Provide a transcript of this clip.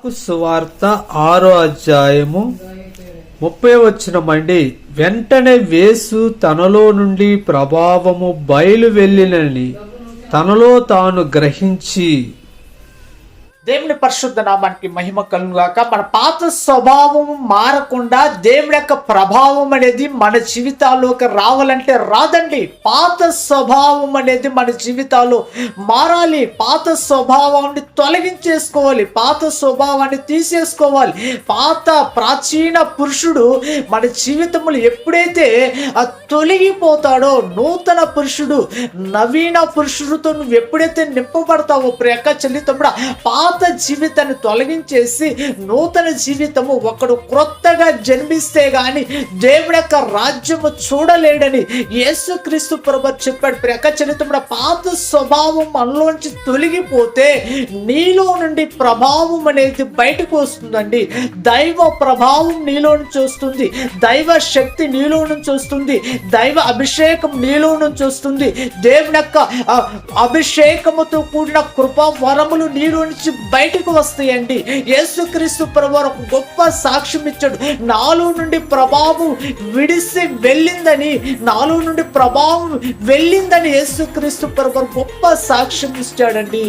Mark సువార్త 6వ అధ్యాయము 30వ వచనమండి. వెంటనే యేసు తనలో నుండి ప్రభావము బయలు వెళ్ళినని తనలో తాను గ్రహించి, దేవుని పరిశుద్ధ నామానికి మహిమ కలుగును గాక. మన పాత స్వభావం మారకుండా దేవుడి యొక్క ప్రభావం అనేది మన జీవితాల్లోకి రావాలంటే రాదండి. పాత స్వభావం అనేది మన జీవితాల్లో మారాలి. పాత స్వభావాన్ని తొలగించేసుకోవాలి, పాత స్వభావాన్ని తీసేసుకోవాలి. పాత ప్రాచీన పురుషుడు మన జీవితంలో ఎప్పుడైతే తొలగిపోతాడో, నూతన పురుషుడు నవీన పురుషుడితో నువ్వు ఎప్పుడైతే నింపబడతావో ప్రియక చెల్లితమ్ముడా, పాత జీవితాన్ని తొలగించేసి నూతన జీవితము, ఒకడు క్రొత్తగా జన్మిస్తే గాని దేవుడి యొక్క రాజ్యము చూడలేడని యేసుక్రీస్తు ప్రభువు చెప్పాడు. ప్రియక చెల్లితమ్ముడా, పాత స్వభావం మనలోంచి తొలగిపోతే నీలో నుండి ప్రభావం అనేది బయటకు వస్తుందండి. దైవ ప్రభావం నీలో నుంచి వస్తుంది, దైవ శక్తి నీలో నుంచి వస్తుంది, దైవ అభిషేకం నీలో నుంచి వస్తుంది. దేవుని యొక్క అభిషేకముతో కూడిన కృపా వరములు నీలో నుంచి బయటకు వస్తాయండి. యేసుక్రీస్తు ప్రభువు ఒక గొప్ప సాక్ష్యం ఇచ్చాడు. నాలో నుండి ప్రభావం విడిసి వెళ్ళిందని, నాలో నుండి ప్రభావం వెళ్ళిందని యేసుక్రీస్తు ప్రభువు గొప్ప సాక్ష్యం ఇచ్చాడండి.